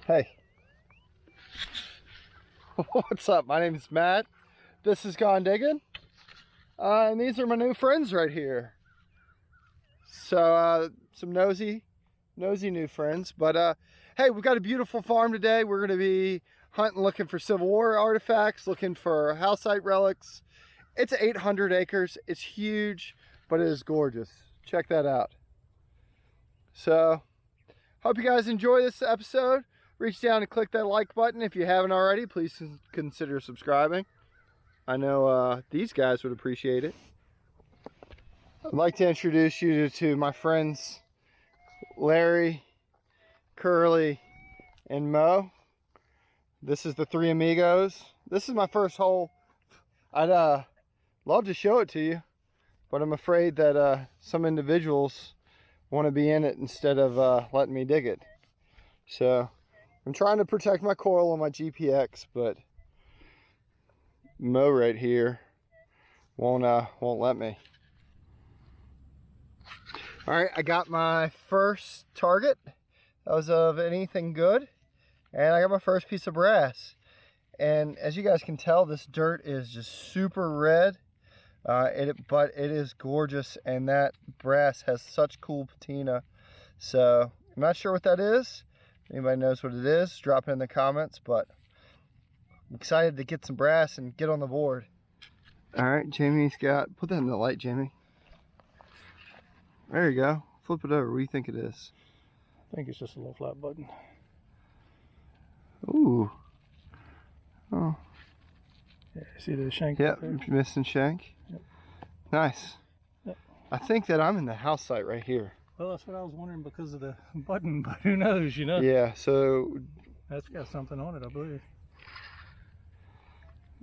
Hey. What's up? My name is Matt. This is Gone Diggin. And these are my new friends right here. So, some nosy new friends. But, hey, we've got a beautiful farm today. We're going to be hunting, looking for Civil War artifacts, looking for house site relics. It's 800 acres. It's huge, but it is gorgeous. Check that out. So, hope you guys enjoy this episode. Reach down and click that like button. If you haven't already, please consider subscribing. I know these guys would appreciate it. I'd like to introduce you to my friends Larry, Curly, and Mo. This is the three amigos. This is my first hole. I'd love to show it to you, but I'm afraid that some individuals want to be in it instead of letting me dig it. So I'm trying to protect my coil on my GPX, but Mo right here won't let me. All right, I got my first target. That was of anything good, and I got my first piece of brass. And as you guys can tell, this dirt is just super red, but it is gorgeous, and that brass has such cool patina. So I'm not sure what that is. If anybody knows what it is, drop it in the comments, but I'm excited to get some brass and get on the board. All right, Jamie's got, put that in the light, Jamie. There you go. Flip it over. What do you think it is? I think it's just a little flat button. Ooh. Oh. Yeah, see the shank? Yep, missing shank. Yep. Nice. Yep. I think that I'm in the house site right here. Well, that's what I was wondering because of the button, but who knows, you know? Yeah, so That's got something on it, I believe.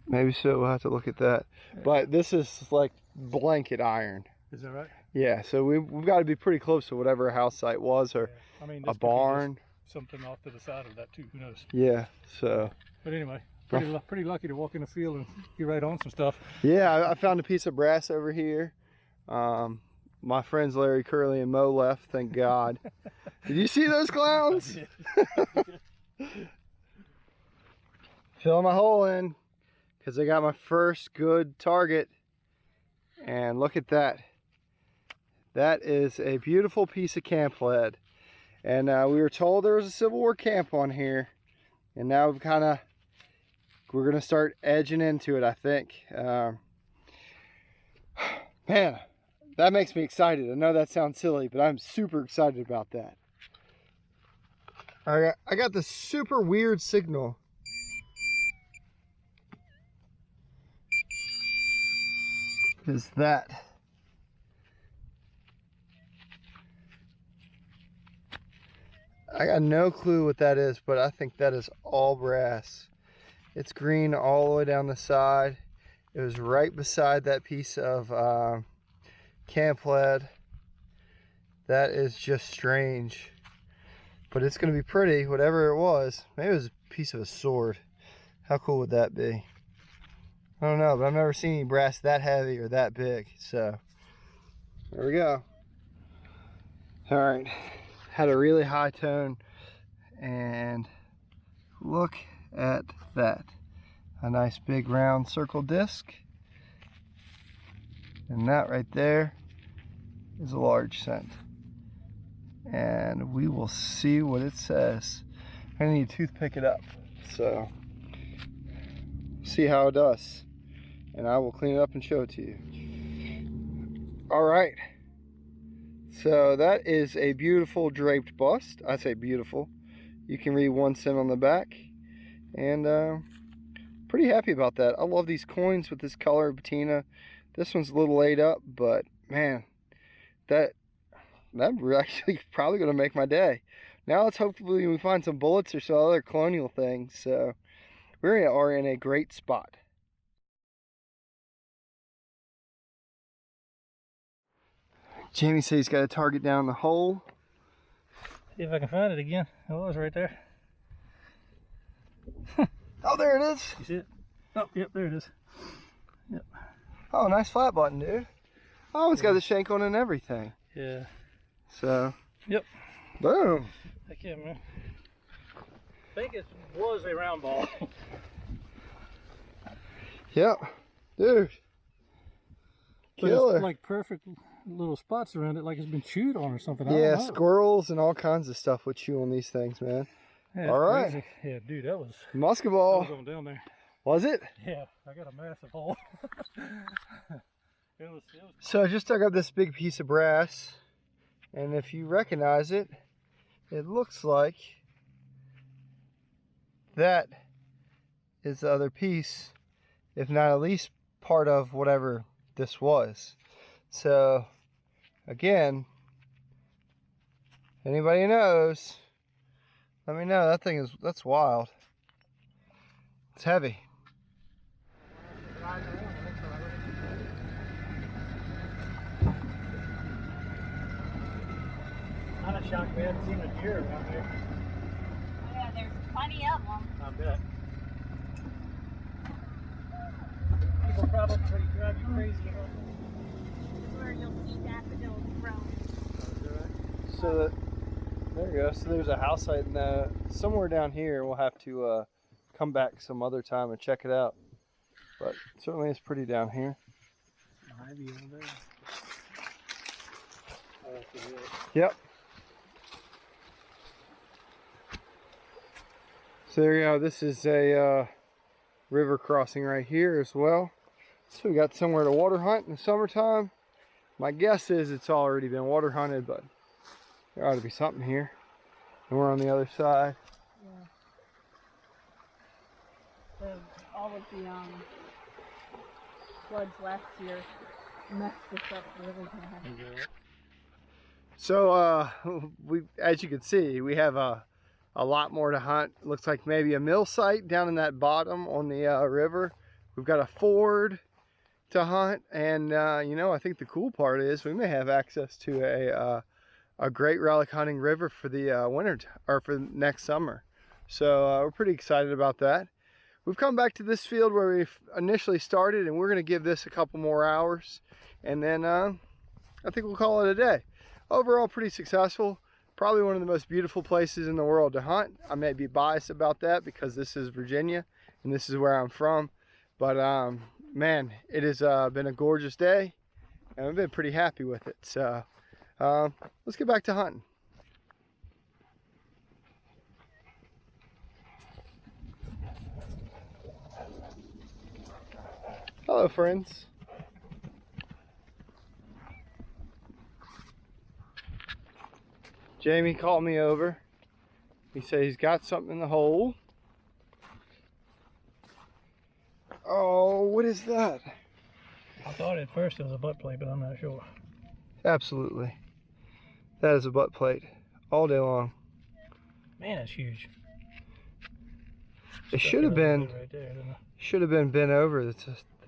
maybe so. We'll have to look at that. Yeah. But this is like blanket iron. Is that right? Yeah, so we've got to be pretty close to whatever a house site was, or yeah. I mean, a barn. Something off to the side of that too, who knows? Yeah, so. But anyway, pretty lucky to walk in the field and get right on some stuff. Yeah, I found a piece of brass over here. My friends Larry, Curly, and Mo left, thank God. Did you see those clowns? Fill my hole in, because I got my first good target. And look at that. That is a beautiful piece of camp lead. And we were told there was a Civil War camp on here. And now we're going to start edging into it, I think. Man, that makes me excited. I know that sounds silly, but I'm super excited about that. I got this super weird signal. Is that? I got no clue what that is, but I think that is all brass. It's green all the way down the side. It was right beside that piece of camp lead. That is just strange, but it's going to be pretty, whatever it was. Maybe it was a piece of a sword. How cool would that be? I don't know, but I've never seen any brass that heavy or that big. So there we go. All right, had a really high tone, and look at that. A nice big round circle disc, and that right there is a large cent. And we will see what it says. I need to toothpick it up, so see how it does, and I will clean it up and show it to you. All right, so that is a beautiful draped bust. I say beautiful. You can read 1 cent on the back, and pretty happy about that. I love these coins with this color patina. This one's a little laid up, but man, that actually probably gonna make my day. Now let's hopefully we find some bullets or some other colonial things. So we are in a great spot. Jamie says he's got a target down the hole. See if I can find it again. It was right there. Oh, there it is. You see it? Oh, yep, there it is. Yep. Oh, nice flat button, dude. Oh, it's got the shank on and everything. Yeah. So. Yep. Boom. Heck yeah, man. think it was a round ball. Yep, dude. But Killer. it's like perfect little spots around it, like it's been chewed on or something. I Yeah, don't know. squirrels and all kinds of stuff would chew on these things, man. Yeah, All right. crazy. Yeah, dude, that was Musket ball. on down there. Was it? Yeah, I got a massive hole. it was. So I just dug up this big piece of brass, and if you recognize it, it looks like that is the other piece, if not at least part of whatever this was. So again, anybody knows, let me know. That's wild. It's heavy. I'm shocked we haven't seen a deer around here. Yeah, there's plenty of them. I bet. People probably drive you crazy. It's where you'll see daffodils growing. So there you go. So there's a house site somewhere down here. We'll have to come back some other time and check it out. But certainly it's pretty down here. Ivy over there. Yep. So there you go. This is a river crossing right here as well. So we got somewhere to water hunt in the summertime. My guess is it's already been water hunted, but there ought to be something here. And we're on the other side. Yeah. All of the floods last year messed this up really bad. So we, as you can see, we have a lot more to hunt. Looks like maybe a mill site down in that bottom on the river. We've got a ford to hunt, and you know, I think the cool part is we may have access to a great relic hunting river for the winter or for next summer. So we're pretty excited about that. We've come back to this field where we initially started, and we're going to give this a couple more hours, and then I think we'll call it a day. Overall, pretty successful. Probably one of the most beautiful places in the world to hunt. I may be biased about that because this is Virginia and this is where I'm from. But man, it has been a gorgeous day and I've been pretty happy with it. So let's get back to hunting. Hello, friends. Jamie called me over. He said he's got something in the hole. Oh, what is that? I thought at first it was a butt plate, but I'm not sure. Absolutely. That is a butt plate all day long. Man, it's huge. It should have been right there, didn't it? should have been bent over the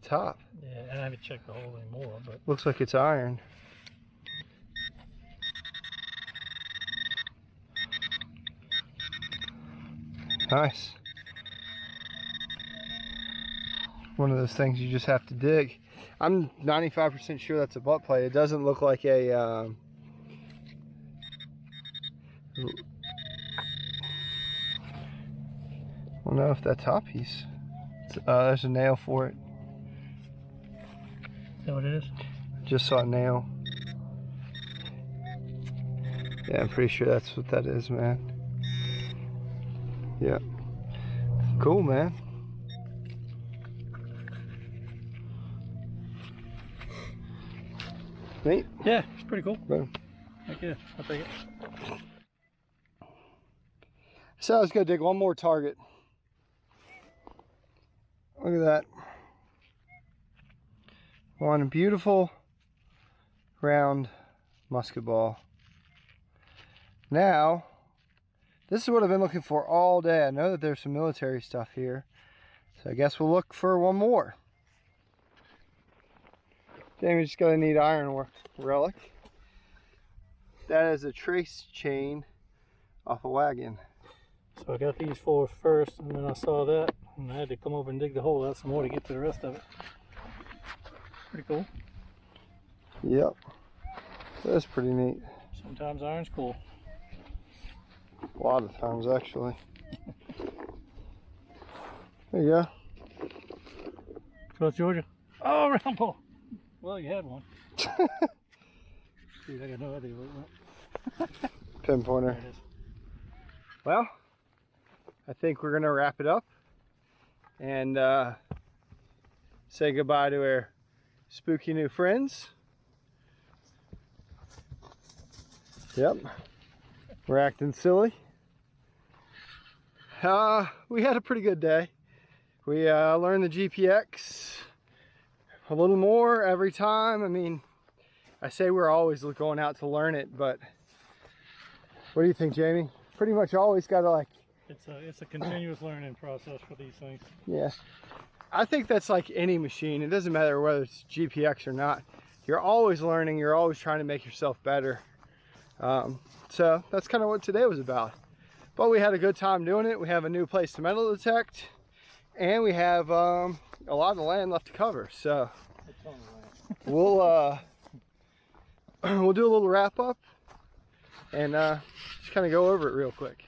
top. Yeah, I haven't checked the hole anymore, but Looks like it's iron. Nice. One of those things you just have to dig. I'm 95% sure that's a butt plate. It doesn't look like a I don't know if that top piece. There's a nail for it. is that what it is? Just saw a nail. Yeah, I'm pretty sure that's what that is, man. Yeah. Cool, man. Neat. Yeah, it's pretty cool. Boom. Heck yeah, I'll take it. So I was gonna dig one more target. Look at that. One beautiful round musket ball. Now, this is what I've been looking for all day. I know that there's some military stuff here, so I guess we'll look for one more. Jamie just got a neat iron relic. That is a trace chain off a wagon. So I got these four first, and then I saw that, and I had to come over and dig the hole out some more to get to the rest of it. Pretty cool. Yep, that's pretty neat. Sometimes iron's cool. A lot of times, actually. There you go. South Georgia. Oh, round ball. Well, you had one. Dude, I got no idea what it went. Pinpointer. There it is. Well, I think we're gonna wrap it up and say goodbye to our spooky new friends. Yep, we're acting silly. We had a pretty good day. We learned the GPX a little more every time. I mean, I say we're always going out to learn it, but what do you think, Jamie? Pretty much always got to like... It's a continuous learning process for these things. Yeah. I think that's like any machine. It doesn't matter whether it's GPX or not. You're always learning. You're always trying to make yourself better. So that's kind of what today was about. But we had a good time doing it. We have a new place to metal detect. And we have a lot of land left to cover. So we'll we'll do a little wrap up and just kind of go over it real quick.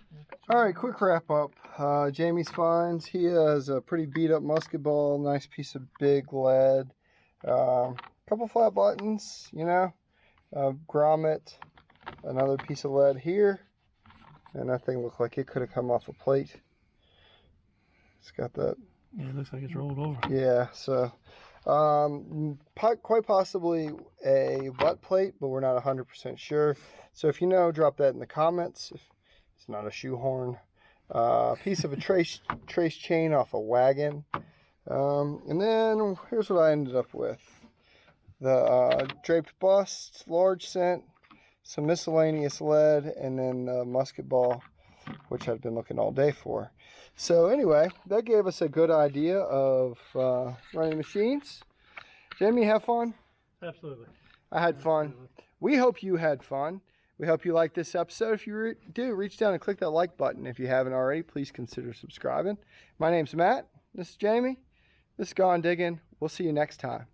All right, quick wrap up. Jamie's finds. He has a pretty beat up musket ball, nice piece of big lead, couple flat buttons, you know, grommet, another piece of lead here, and that thing looked like it could have come off a plate. It's got that. Yeah, it looks like it's rolled over. Yeah, so quite possibly a butt plate, but we're not 100% sure. So if you know, drop that in the comments. If it's not a shoehorn, piece of a trace chain off a wagon, and then here's what I ended up with: the draped bust, large cent, some miscellaneous lead, and then the musket ball, which I've been looking all day for. So anyway, that gave us a good idea of running machines. Jamie, have fun? Absolutely. I had fun. We hope you had fun. We hope you liked this episode. If you do, reach down and click that like button. If you haven't already, please consider subscribing. My name's Matt. This is Jamie. This is Gone Diggin'. We'll see you next time.